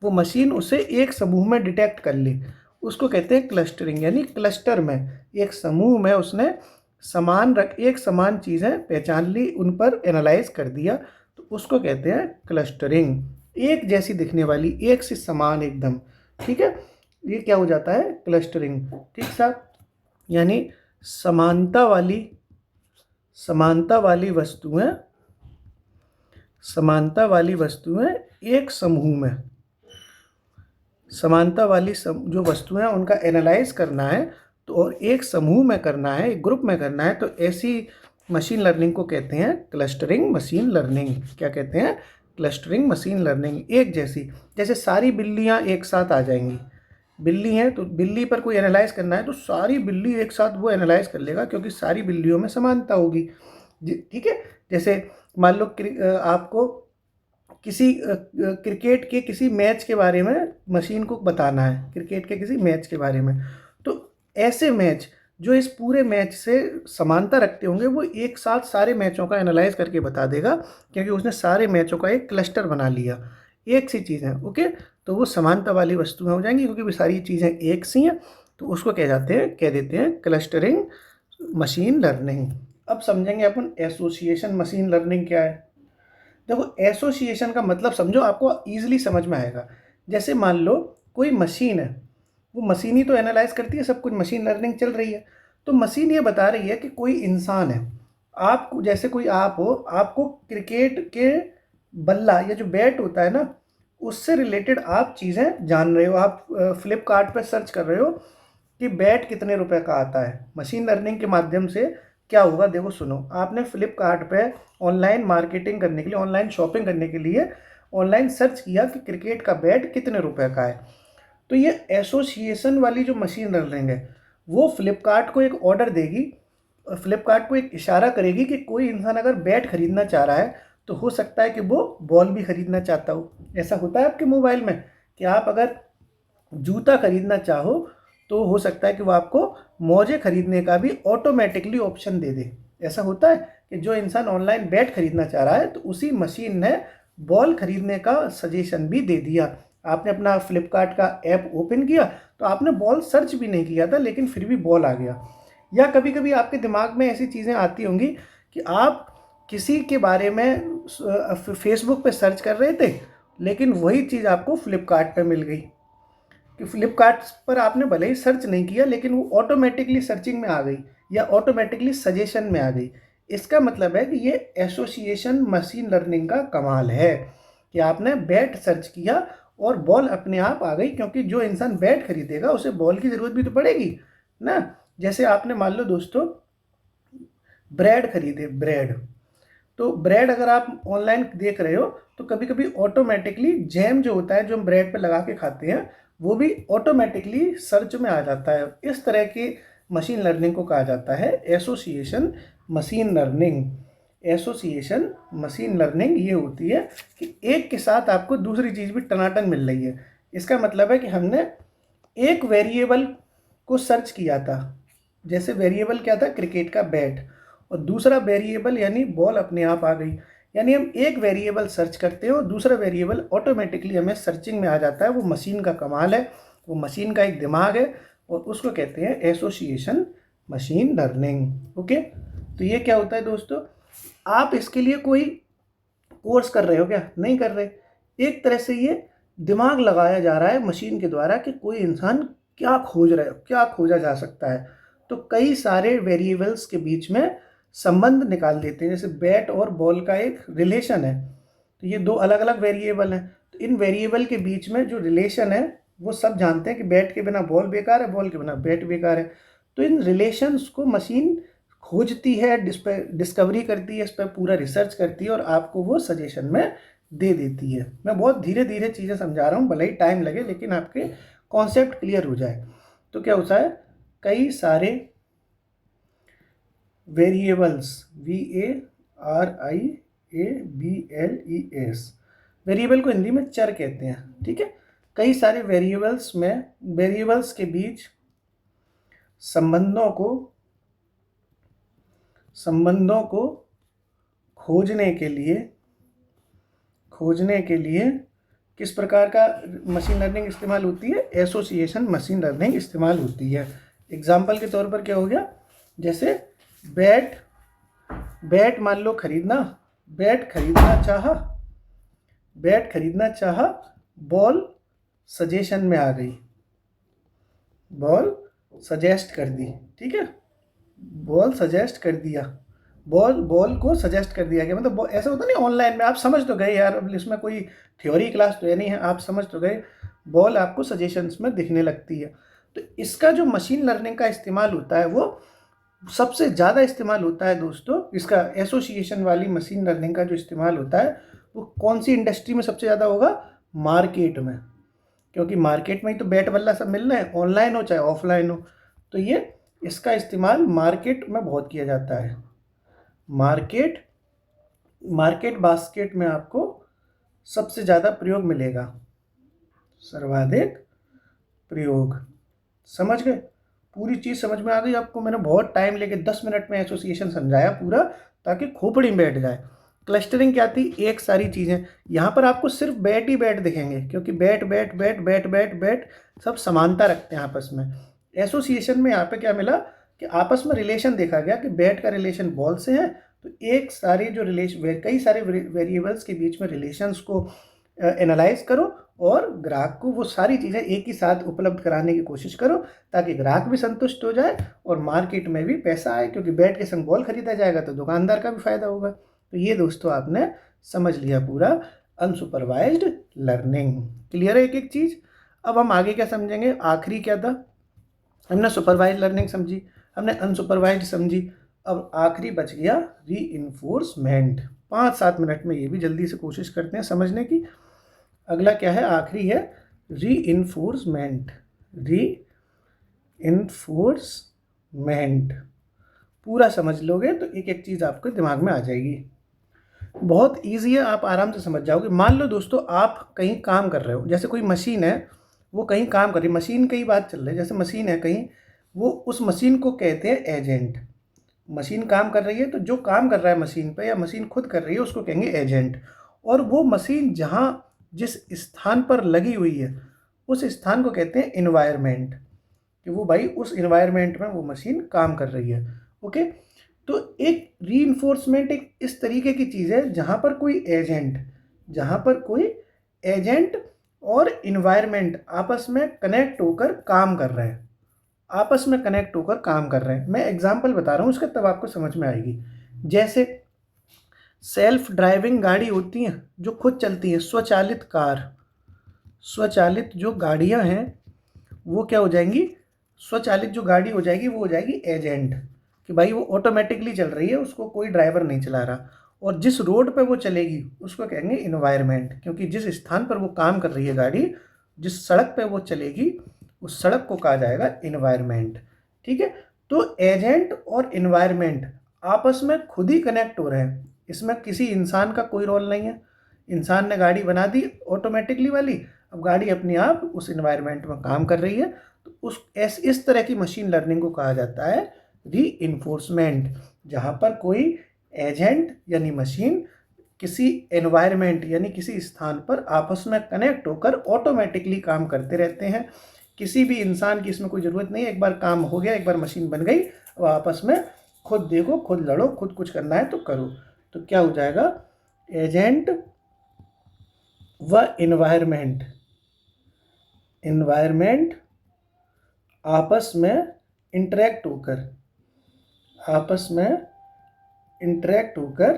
वो मशीन उसे एक समूह में डिटेक्ट कर ले, उसको कहते हैं क्लस्टरिंग। यानी क्लस्टर में, एक समूह में उसने एक समान चीज़ें पहचान ली, उन पर एनालाइज कर दिया, तो उसको कहते हैं क्लस्टरिंग। एक जैसी दिखने वाली, एक से समान एकदम, ठीक है, ये क्या हो जाता है क्लस्टरिंग। ठीक साहब, यानी समानता वाली वस्तुएं, समानता वाली वस्तुएं एक समूह में, समानता वाली जो वस्तुएं उनका एनालाइज करना है, तो और एक समूह में करना है, एक ग्रुप में करना है, तो ऐसी मशीन लर्निंग को कहते हैं क्लस्टरिंग मशीन लर्निंग। क्या कहते हैं? Clustering machine learning. एक जैसे सारी बिल्लियां एक साथ आ जाएंगी, बिल्ली हैं तो बिल्ली पर कोई एनालाइज करना है तो सारी बिल्ली एक साथ वो एनालाइज कर लेगा, क्योंकि सारी बिल्लियों में समानता होगी। ठीक है, जैसे मान लो आपको किसी क्रिकेट के किसी मैच के बारे में मशीन को बताना है, क्रिकेट के किसी मैच के बारे में, तो ऐसे मैच जो इस पूरे मैच से समानता रखते होंगे वो एक साथ सारे मैचों का एनालाइज करके बता देगा, क्योंकि उसने सारे मैचों का एक क्लस्टर बना लिया। एक सी चीज़ है, ओके, तो वो समानता वाली वस्तुएं हो जाएंगी, क्योंकि वो सारी चीज़ें एक सी हैं, तो उसको कह देते हैं क्लस्टरिंग मशीन लर्निंग। अब समझेंगे अपन एसोसिएशन मशीन लर्निंग क्या है। देखो, एसोसिएशन का मतलब समझो, आपको ईजिली समझ में आएगा। जैसे मान लो कोई मशीन है, वो मशीन ही तो एनालाइज करती है सब कुछ, मशीन लर्निंग चल रही है। तो मशीन ये बता रही है कि कोई इंसान है, आप जैसे कोई आप हो, आपको क्रिकेट के बल्ला या जो बैट होता है ना, उससे रिलेटेड आप चीज़ें जान रहे हो। आप फ्लिपकार्ट पर सर्च कर रहे हो कि बैट कितने रुपए का आता है। मशीन लर्निंग के माध्यम से क्या होगा, देखो सुनो, आपने फ्लिपकार्ट पे ऑनलाइन मार्केटिंग करने के लिए, ऑनलाइन शॉपिंग करने के लिए ऑनलाइन सर्च किया कि क्रिकेट का बैट कितने रुपए का है। तो ये एसोसिएशन वाली जो मशीन लर्निंग है, वो फ्लिपकार्ट को एक ऑर्डर देगी, फ्लिपकार्ट को एक इशारा करेगी कि कोई इंसान अगर बैट खरीदना चाह रहा है तो हो सकता है कि वो बॉल भी खरीदना चाहता हो। ऐसा होता है आपके मोबाइल में कि आप अगर जूता खरीदना चाहो तो हो सकता है कि वो आपको मोजे खरीदने का भी ऑटोमेटिकली ऑप्शन दे दे। ऐसा होता है कि जो इंसान ऑनलाइन बैट खरीदना चाह रहा है तो उसी मशीन ने बॉल खरीदने का सजेशन भी दे दिया। आपने अपना फ्लिपकार्ट का ऐप ओपन किया तो आपने बॉल सर्च भी नहीं किया था, लेकिन फिर भी बॉल आ गया। या कभी कभी आपके दिमाग में ऐसी चीज़ें आती होंगी कि आप किसी के बारे में फेसबुक पे सर्च कर रहे थे, लेकिन वही चीज़ आपको फ्लिपकार्ट पे मिल गई, कि फ्लिपकार्ट पर आपने भले ही सर्च नहीं किया लेकिन वो ऑटोमेटिकली सर्चिंग में आ गई या ऑटोमेटिकली सजेशन में आ गई। इसका मतलब है कि ये एसोसिएशन मशीन लर्निंग का कमाल है कि आपने बैट सर्च किया और बॉल अपने आप आ गई, क्योंकि जो इंसान बैट खरीदेगा उसे बॉल की ज़रूरत भी तो पड़ेगी ना। जैसे आपने मान लो दोस्तों ब्रेड खरीदे, ब्रेड, तो ब्रेड अगर आप ऑनलाइन देख रहे हो तो कभी कभी ऑटोमेटिकली जैम जो होता है जो हम ब्रेड पे लगा के खाते हैं वो भी ऑटोमेटिकली सर्च में आ जाता है। इस तरह की मशीन लर्निंग को कहा जाता है association machine learning. Association machine learning ये होती है कि एक के साथ आपको दूसरी चीज़ भी टनाटन मिल रही है। इसका मतलब है कि हमने एक वेरिएबल को सर्च किया था, जैसे वेरिएबल क्या था, क्रिकेट का बैट, और दूसरा वेरिएबल यानी बॉल अपने आप आ गई। यानी हम एक वेरिएबल सर्च करते हैं और दूसरा वेरिएबल ऑटोमेटिकली हमें सर्चिंग में आ जाता है। वो मशीन का कमाल है, वो मशीन का एक दिमाग है, और उसको कहते हैं एसोसिएशन मशीन लर्निंग। ओके, तो ये क्या होता है दोस्तों, आप इसके लिए कोई कोर्स कर रहे हो क्या, नहीं कर रहे। एक तरह से ये दिमाग लगाया जा रहा है मशीन के द्वारा कि कोई इंसान क्या खोज रहा है, क्या खोजा जा सकता है। तो कई सारे वेरिएबल्स के बीच में संबंध निकाल देते हैं। जैसे बैट और बॉल का एक रिलेशन है, तो ये दो अलग अलग वेरिएबल हैं, तो इन वेरिएबल के बीच में जो रिलेशन है वो सब जानते हैं कि बैट के बिना बॉल बेकार है, बॉल के बिना बैट बेकार है। तो इन रिलेशंस को मशीन खोजती है, डिस्कवरी करती है, इस पर पूरा रिसर्च करती है और आपको वो सजेशन में दे देती है। मैं बहुत धीरे धीरे चीज़ें समझा रहा हूँ, भले ही टाइम लगे, लेकिन आपके कॉन्सेप्ट क्लियर हो जाए। तो क्या होता है, कई सारे वेरिएबल्स, VARIABLES, वेरिएबल को हिंदी में चर कहते हैं, ठीक है। कई सारे वेरिएबल्स में, वेरिएबल्स के बीच संबंधों को खोजने के लिए किस प्रकार का मशीन लर्निंग इस्तेमाल होती है, एसोसिएशन मशीन लर्निंग इस्तेमाल होती है। एग्जाम्पल के तौर पर क्या हो गया, जैसे बैट मान लो खरीदना, बैट खरीदना चाहा, बॉल सजेशन में आ गई, बॉल सजेस्ट कर दी, ठीक है, बॉल सजेस्ट कर दिया, बॉल को सजेस्ट कर दिया गया। मतलब ऐसा होता नहीं, ऑनलाइन में आप समझ तो गए यार, अब इसमें कोई थ्योरी क्लास तो है नहीं है, आप समझ तो गए, बॉल आपको सजेशंस में दिखने लगती है। तो इसका जो मशीन लर्निंग का इस्तेमाल होता है वो सबसे ज़्यादा इस्तेमाल होता है दोस्तों, इसका एसोसिएशन वाली मशीन लर्निंग का जो इस्तेमाल होता है वो कौन सी इंडस्ट्री में सबसे ज़्यादा होगा, मार्केट में, क्योंकि मार्केट में ही तो बैट बल्ला सब मिल रहे हैं, ऑनलाइन हो चाहे ऑफलाइन हो। तो ये इसका इस्तेमाल मार्केट में बहुत किया जाता है। मार्केट बास्केट में आपको सबसे ज़्यादा प्रयोग मिलेगा, सर्वाधिक प्रयोग, समझ गए। पूरी चीज़ समझ में आ गई आपको? मैंने बहुत टाइम लेके 10 मिनट में एसोसिएशन समझाया पूरा, ताकि खोपड़ी में बैठ जाए। क्लस्टरिंग क्या थी? एक सारी चीज़ें। यहाँ पर आपको सिर्फ बैट ही बैट दिखेंगे, क्योंकि bat bat bat bat bat bat सब समानता रखते हैं आपस में। एसोसिएशन में यहाँ पे क्या मिला कि आपस में रिलेशन देखा गया कि बैट का रिलेशन बॉल से है, तो एक सारी जो रिलेशन, कई सारे वेरिएबल्स के बीच में रिलेशंस को एनालाइज करो और ग्राहक को वो सारी चीज़ें एक ही साथ उपलब्ध कराने की कोशिश करो, ताकि ग्राहक भी संतुष्ट हो जाए और मार्केट में भी पैसा आए, क्योंकि बैट के संग बॉल खरीदा जाएगा तो दुकानदार का भी फायदा होगा। तो ये दोस्तों आपने समझ लिया पूरा अनसुपरवाइज्ड लर्निंग। क्लियर है एक एक चीज़? अब हम आगे क्या समझेंगे? आखिरी क्या था? हमने सुपरवाइज्ड लर्निंग समझी, हमने अनसुपरवाइज्ड समझी, अब आखिरी बच गया रीइंफोर्समेंट। 5-7 मिनट में ये भी जल्दी से कोशिश करते हैं समझने की। अगला क्या है? आखिरी है रीइंफोर्समेंट। रीइंफोर्समेंट पूरा समझ लोगे तो एक एक चीज़ आपके दिमाग में आ जाएगी। बहुत ईजी है, आप आराम से समझ जाओगे। मान लो दोस्तों आप कहीं काम कर रहे हो, जैसे कोई मशीन है वो कहीं काम कर रही है, मशीन की बात चल रही है, जैसे मशीन है कहीं, वो उस मशीन को कहते हैं एजेंट। मशीन काम कर रही है तो जो काम कर रहा है मशीन पे या मशीन खुद कर रही है उसको कहेंगे एजेंट। और वो मशीन जहाँ जिस स्थान पर लगी हुई है उस स्थान को कहते हैं इन्वायरमेंट, कि वो भाई उस इन्वायरमेंट में वो मशीन काम कर रही है। ओके, तो एक रीइंफोर्समेंट एक इस तरीके की चीज़ है जहाँ पर कोई एजेंट और इन्वायरमेंट आपस में कनेक्ट होकर काम कर रहे हैं, मैं एग्जांपल बता रहा हूँ उसका, तब आपको समझ में आएगी। जैसे सेल्फ ड्राइविंग गाड़ी होती हैं जो खुद चलती हैं, स्वचालित कार, स्वचालित जो गाड़ियाँ हैं वो क्या हो जाएंगी? स्वचालित जो गाड़ी हो जाएगी वो हो जाएगी एजेंट, कि भाई वो ऑटोमेटिकली चल रही है, उसको कोई ड्राइवर नहीं चला रहा। और जिस रोड पे वो चलेगी उसको कहेंगे इन्वायरमेंट, क्योंकि जिस स्थान पर वो काम कर रही है गाड़ी, जिस सड़क पे वो चलेगी उस सड़क को कहा जाएगा इन्वायरमेंट। ठीक है, तो एजेंट और इन्वायरमेंट आपस में खुद ही कनेक्ट हो रहे हैं, इसमें किसी इंसान का कोई रोल नहीं है। इंसान ने गाड़ी बना दी ऑटोमेटिकली वाली, अब गाड़ी अपने आप उस इन्वायरमेंट में काम कर रही है। तो इस तरह की मशीन लर्निंग को कहा जाता है रीइंफोर्समेंट, जहाँ पर कोई एजेंट यानी मशीन किसी एनवायरनमेंट यानी किसी स्थान पर आपस में कनेक्ट होकर ऑटोमेटिकली काम करते रहते हैं। किसी भी इंसान की इसमें कोई ज़रूरत नहीं है, एक बार काम हो गया, एक बार मशीन बन गई, अब आपस में खुद देखो, खुद लड़ो, खुद कुछ करना है तो करो। तो क्या हो जाएगा? एजेंट व इन्वायरमेंट आपस में इंटरेक्ट होकर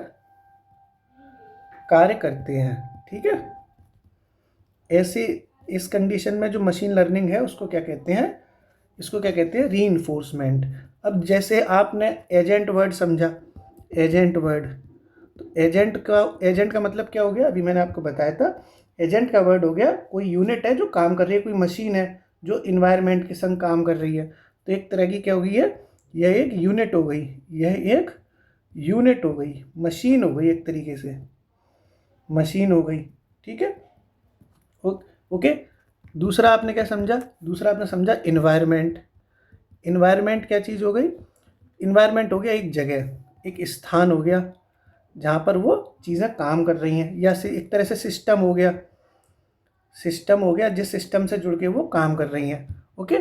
कार्य करते हैं। ठीक है, ऐसी इस कंडीशन में जो मशीन लर्निंग है उसको क्या कहते हैं? इसको क्या कहते हैं? रीइंफोर्समेंट। अब जैसे आपने एजेंट वर्ड समझा, एजेंट वर्ड, तो एजेंट का मतलब क्या हो गया? अभी मैंने आपको बताया था, एजेंट का वर्ड हो गया कोई यूनिट है जो काम कर रही है, कोई मशीन है जो इन्वायरमेंट के संग काम कर रही है। तो एक तरह की क्या हो गई है? यह एक यूनिट हो गई, मशीन हो गई, एक तरीके से मशीन हो गई। ठीक है, ओके। दूसरा आपने क्या समझा? दूसरा आपने समझा इन्वायरमेंट क्या चीज़ हो गई? इन्वायरमेंट हो गया एक जगह, एक स्थान हो गया जहाँ पर वो चीज़ें काम कर रही हैं, या एक तरह से सिस्टम हो गया जिस सिस्टम से जुड़ के वो काम कर रही हैं। ओके,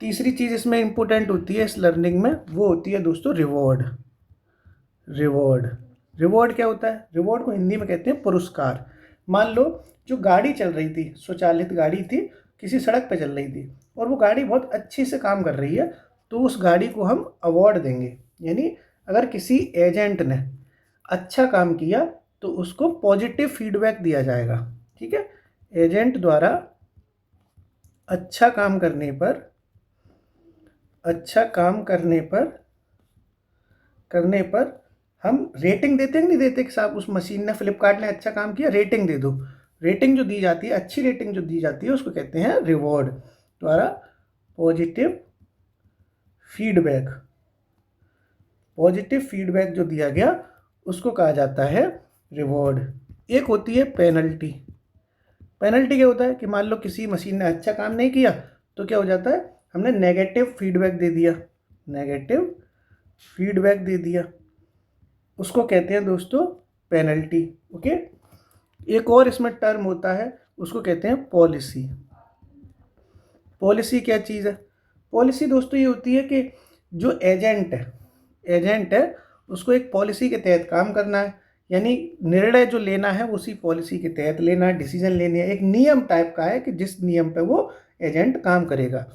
तीसरी चीज़ इसमें इम्पोर्टेंट होती है इस लर्निंग में, वो होती है दोस्तों रिवॉर्ड। रिवॉर्ड क्या होता है? रिवॉर्ड को हिंदी में कहते हैं पुरस्कार। मान लो जो गाड़ी चल रही थी, स्वचालित गाड़ी थी, किसी सड़क पे चल रही थी और वो गाड़ी बहुत अच्छी से काम कर रही है, तो उस गाड़ी को हम अवार्ड देंगे। यानी अगर किसी एजेंट ने अच्छा काम किया तो उसको पॉजिटिव फीडबैक दिया जाएगा। ठीक है, एजेंट द्वारा अच्छा काम करने पर हम रेटिंग देते हैं, नहीं देते कि साहब उस मशीन ने, फ्लिपकार्ट ने अच्छा काम किया, रेटिंग दे दो। रेटिंग जो दी जाती है, अच्छी रेटिंग जो दी जाती है उसको कहते हैं रिवॉर्ड। द्वारा पॉजिटिव फीडबैक जो दिया गया उसको कहा जाता है रिवॉर्ड। एक होती है पेनल्टी क्या होता है कि मान लो किसी मशीन ने अच्छा काम नहीं किया तो क्या हो जाता है? हमने नेगेटिव फीडबैक दे दिया, नेगेटिव फीडबैक दे दिया, उसको कहते हैं दोस्तों पेनल्टी। ओके, एक और इसमें टर्म होता है, उसको कहते हैं पॉलिसी। पॉलिसी क्या चीज़ है? पॉलिसी दोस्तों ये होती है कि जो एजेंट है उसको एक पॉलिसी के तहत काम करना है, यानी निर्णय जो लेना है उसी पॉलिसी के तहत लेना है, डिसीजन लेने है, एक नियम टाइप का है कि जिस नियम पे वो एजेंट काम करेगा।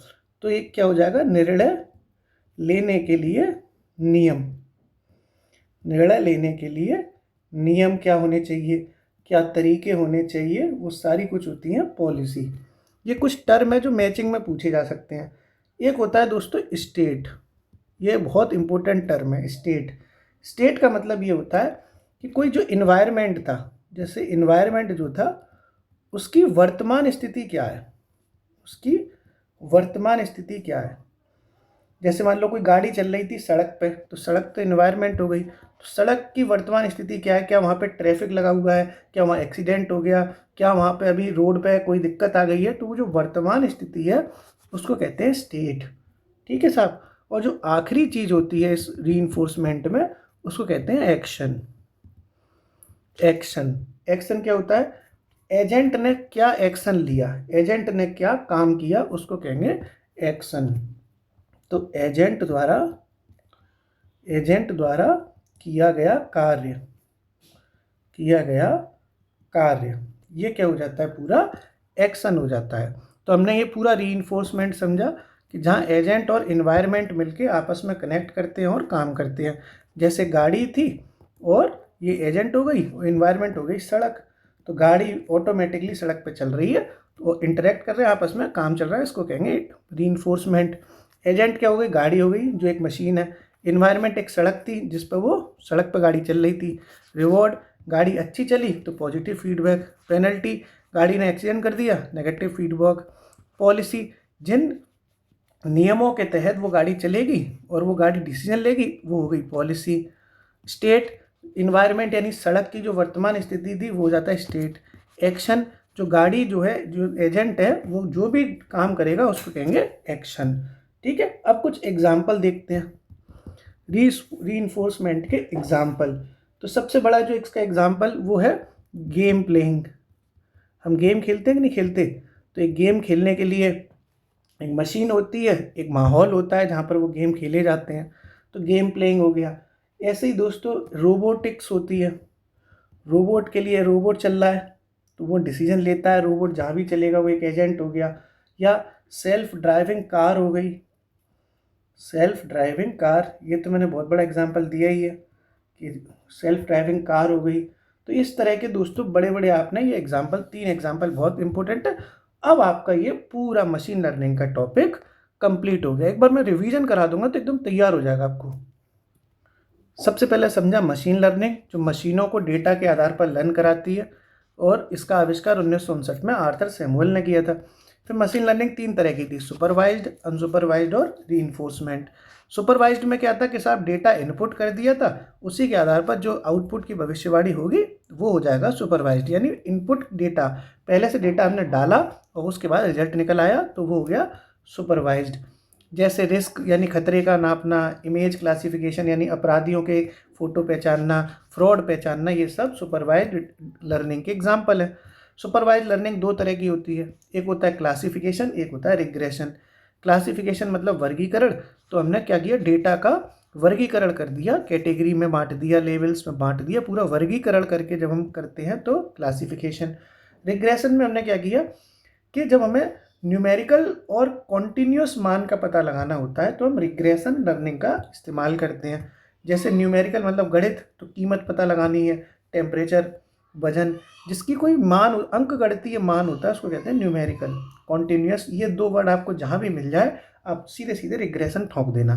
तो ये क्या हो जाएगा? निर्णय लेने के लिए नियम। निर्णय लेने के लिए नियम क्या होने चाहिए, क्या तरीके होने चाहिए, वो सारी कुछ होती हैं पॉलिसी। ये कुछ टर्म है जो मैचिंग में पूछे जा सकते हैं। एक होता है दोस्तों स्टेट, ये बहुत इंपॉर्टेंट टर्म है स्टेट। स्टेट का मतलब ये होता है कि कोई जो इन्वायरमेंट था, जैसे इन्वायरमेंट जो था उसकी वर्तमान स्थिति क्या है, उसकी वर्तमान स्थिति क्या है। जैसे मान लो कोई गाड़ी चल रही थी सड़क पे, तो सड़क तो इन्वायरमेंट हो गई, तो सड़क की वर्तमान स्थिति क्या है, क्या वहाँ पे ट्रैफिक लगा हुआ है, क्या वहाँ एक्सीडेंट हो गया, क्या वहाँ पे अभी रोड पे कोई दिक्कत आ गई है, तो वो जो वर्तमान स्थिति है उसको कहते हैं स्टेट। ठीक है साहब। और जो आखिरी चीज़ होती है इस रीइंफोर्समेंट में, उसको कहते हैं एक्शन। एक्शन क्या होता है? एजेंट ने क्या एक्शन लिया, एजेंट ने क्या काम किया, उसको कहेंगे एक्शन। तो एजेंट द्वारा किया गया कार्य, ये क्या हो जाता है? पूरा एक्शन हो जाता है। तो हमने ये पूरा रीइंफोर्समेंट समझा कि जहाँ एजेंट और इन्वायरमेंट मिलके आपस में कनेक्ट करते हैं और काम करते हैं। जैसे गाड़ी थी और ये एजेंट हो गई और इन्वायरमेंट हो गई सड़क, तो गाड़ी ऑटोमेटिकली सड़क पे चल रही है, तो इंटरेक्ट कर रहे हैं, आपस में काम चल रहा है, इसको कहेंगे रीइंफोर्समेंट। एजेंट क्या हो गई? गाड़ी हो गई जो एक मशीन है। इन्वायरमेंट एक सड़क थी जिस पर वो सड़क पर गाड़ी चल रही थी। रिवॉर्ड, गाड़ी अच्छी चली तो पॉजिटिव फीडबैक। पेनल्टी, गाड़ी ने एक्सीडेंट कर दिया, नेगेटिव फीडबैक। पॉलिसी, जिन नियमों के तहत वो गाड़ी चलेगी और वो गाड़ी डिसीजन लेगी, वो हो गई पॉलिसी। स्टेट, इन्वायरमेंट यानी सड़क की जो वर्तमान स्थिति थी वो हो जाता है स्टेट। एक्शन, जो गाड़ी जो है, जो एजेंट है, वो जो भी काम करेगा उसको कहेंगे एक्शन। ठीक है, अब कुछ एग्जाम्पल देखते हैं रीइंफोर्समेंट के एग्जाम्पल। तो सबसे बड़ा जो इसका एग्जाम्पल वो है गेम प्लेइंग। हम गेम खेलते हैं कि नहीं खेलते? तो एक गेम खेलने के लिए एक मशीन होती है, एक माहौल होता है जहाँ पर वो गेम खेले जाते हैं, तो गेम प्लेइंग हो गया। ऐसे ही दोस्तों रोबोटिक्स होती है। रोबोट के लिए रोबोट चल रहा है तो वो डिसीजन लेता है, रोबोट जहाँ भी चलेगा वो एक एजेंट हो गया। या सेल्फ ड्राइविंग कार हो गई। सेल्फ ड्राइविंग कार, ये तो मैंने बहुत बड़ा एग्जांपल दिया ही है कि सेल्फ ड्राइविंग कार हो गई। तो इस तरह के दोस्तों बड़े बड़े आपने ये एग्जांपल, 3 एग्जांपल बहुत इंपॉर्टेंट है। अब आपका ये पूरा मशीन लर्निंग का टॉपिक कंप्लीट हो गया। एक बार मैं रिवीजन करा दूंगा तो एकदम तैयार हो जाएगा आपको। सबसे पहले समझा मशीन लर्निंग, जो मशीनों को डेटा के आधार पर लर्न कराती है, और इसका आविष्कार 1959 में आर्थर सैमुअल ने किया था। फिर मशीन लर्निंग 3 तरह की थी, सुपरवाइज्ड, अनसुपरवाइज्ड और रीइंफोर्समेंट। सुपरवाइज्ड में क्या था कि साहब डेटा इनपुट कर दिया था, उसी के आधार पर जो आउटपुट की भविष्यवाणी होगी वो हो जाएगा सुपरवाइज्ड। यानी इनपुट डेटा, पहले से डेटा हमने डाला और उसके बाद रिजल्ट निकल आया, तो वो हो गया सुपरवाइज्ड। जैसे रिस्क यानी खतरे का नापना, इमेज क्लासिफिकेशन यानी अपराधियों के फ़ोटो पहचानना, फ्रॉड पहचानना, ये सब सुपरवाइज्ड लर्निंग के एग्जाम्पल है। सुपरवाइज्ड लर्निंग 2 तरह की होती है, एक होता है क्लासिफिकेशन, एक होता है रिग्रेशन। क्लासिफिकेशन मतलब वर्गीकरण, तो हमने क्या किया, डेटा का वर्गीकरण कर दिया, कैटेगरी में बांट दिया, लेवल्स में बांट दिया, पूरा वर्गीकरण करके जब हम करते हैं तो क्लासिफिकेशन। रिग्रेशन में हमने क्या किया कि जब हमें न्यूमेरिकल और कॉन्टीन्यूस मान का पता लगाना होता है तो हम रिग्रेशन लर्निंग का इस्तेमाल करते हैं। जैसे न्यूमेरिकल मतलब गणित, तो कीमत पता लगानी है, टेम्परेचर, वजन, जिसकी कोई मान, अंक गणितीय मान होता है उसको कहते हैं न्यूमेरिकल। कॉन्टीन्यूस, ये 2 वर्ड आपको जहाँ भी मिल जाए आप सीधे सीधे रिग्रेशन ठोक देना।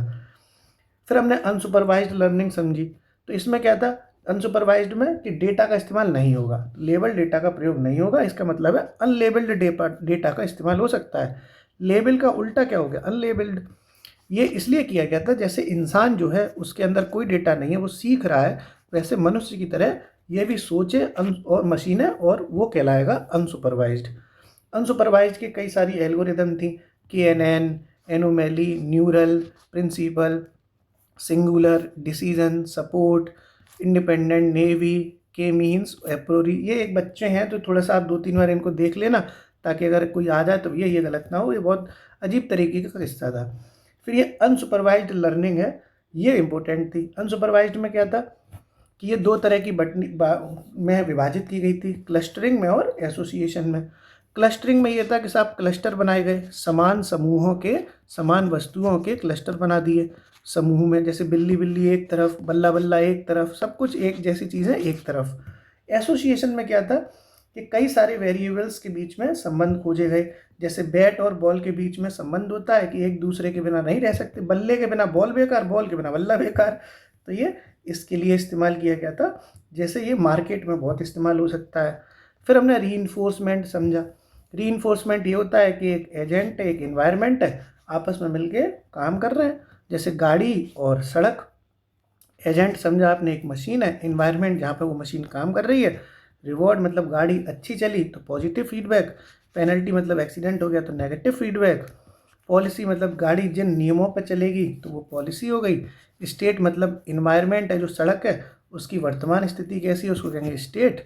फिर हमने अनसुपरवाइज्ड लर्निंग समझी, तो इसमें क्या था, अनसुपरवाइज्ड में कि डेटा का इस्तेमाल नहीं होगा, लेबल डेटा का प्रयोग नहीं होगा। इसका मतलब है अनलेबल्ड डेटा का इस्तेमाल हो सकता है। लेबल का उल्टा क्या हो गया, अनलेबल्ड। ये इसलिए किया गया था, जैसे इंसान जो है उसके अंदर कोई डेटा नहीं है, वो सीख रहा है, वैसे मनुष्य की तरह ये भी सोचे और मशीन है, और वो कहलाएगा अनसुपरवाइज्ड। अनसुपरवाइज्ड की कई सारी एल्गोरिदम थी, KNN, anomaly, neural, principal, singular, decision, support, independent, naive, K means, apriori. ये एक बच्चे हैं तो थोड़ा सा आप 2-3 बार इनको देख लेना, ताकि अगर कोई आ जाए तो ये गलत ना हो। ये बहुत अजीब तरीके का किस्सा था। फिर ये अनसुपरवाइज्ड लर्निंग है, ये इंपॉर्टेंट थी। अनसुपरवाइज्ड में क्या था कि ये 2 तरह की में विभाजित की गई थी, क्लस्टरिंग में और एसोसिएशन में। क्लस्टरिंग में ये था कि साहब क्लस्टर बनाए गए, समान समूहों के, समान वस्तुओं के क्लस्टर बना दिए समूह में, जैसे बिल्ली बिल्ली एक तरफ, बल्ला बल्ला एक तरफ, सब कुछ एक जैसी चीज़ें एक तरफ। एसोसिएशन में क्या था कि कई सारे वेरिएबल्स के बीच में संबंध खोजे गए, जैसे बैट और बॉल के बीच में संबंध होता है कि एक दूसरे के बिना नहीं रह सकते, बल्ले के बिना बॉल बेकार, बॉल के बिना बल्ला बेकार। तो ये इसके लिए इस्तेमाल किया गया था, जैसे ये मार्केट में बहुत इस्तेमाल हो सकता है। फिर हमने रीइंफोर्समेंट समझा। रीइंफोर्समेंट ये होता है कि एक एजेंट है, एक इन्वायरमेंट है, आपस में मिलके काम कर रहे हैं, जैसे गाड़ी और सड़क। एजेंट समझा आपने एक मशीन है, इन्वायरमेंट जहाँ पे वो मशीन काम कर रही है। रिवॉर्ड मतलब गाड़ी अच्छी चली तो पॉजिटिव फीडबैक, पेनल्टी मतलब एक्सीडेंट हो गया तो नेगेटिव फीडबैक, पॉलिसी मतलब गाड़ी जिन नियमों पर चलेगी तो वो पॉलिसी हो गई। स्टेट मतलब इन्वायरमेंट है, जो सड़क है उसकी वर्तमान स्थिति कैसी है उसको कहेंगे स्टेट।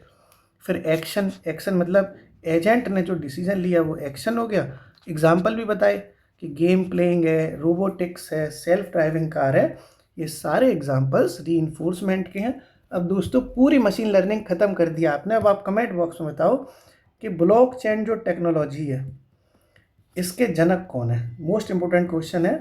फिर एक्शन, एक्शन मतलब एजेंट ने जो डिसीजन लिया वो एक्शन हो गया। एग्जाम्पल भी बताए कि गेम प्लेइंग है, रोबोटिक्स है, सेल्फ ड्राइविंग कार है। ये सारे एग्जाम्पल्स रीइंफोर्समेंट के हैं। अब दोस्तों पूरी मशीन लर्निंग ख़त्म कर दिया आपने, अब आप कमेंट बॉक्स में बताओ कि ब्लॉकचेन जो टेक्नोलॉजी है इसके जनक कौन है। मोस्ट इंपोर्टेंट क्वेश्चन है,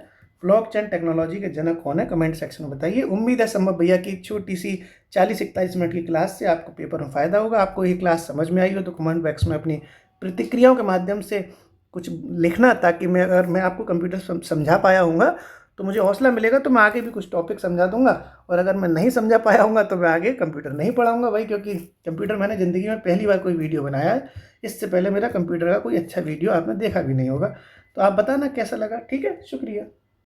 ब्लॉकचेन टेक्नोलॉजी के जनक कौन है, कमेंट सेक्शन में बताइए। उम्मीद है संभव भैया की छोटी सी 40-41 मिनट की क्लास से आपको पेपर में फ़ायदा होगा। आपको ये क्लास समझ में आई हो तो कमेंट बॉक्स में अपनी प्रतिक्रियाओं के माध्यम से कुछ लिखना, ताकि अगर मैं आपको कंप्यूटर समझा पाया हूँगा तो मुझे हौसला मिलेगा, तो मैं आगे भी कुछ टॉपिक समझा दूंगा। और अगर मैं नहीं समझा पाया हूँगा तो मैं आगे कंप्यूटर नहीं पढ़ाऊँगा भाई, क्योंकि कंप्यूटर मैंने ज़िंदगी में पहली बार कोई वीडियो बनाया है। इससे पहले मेरा कंप्यूटर का कोई अच्छा वीडियो आपने देखा भी नहीं होगा। तो आप बताना कैसा लगा। ठीक है, शुक्रिया।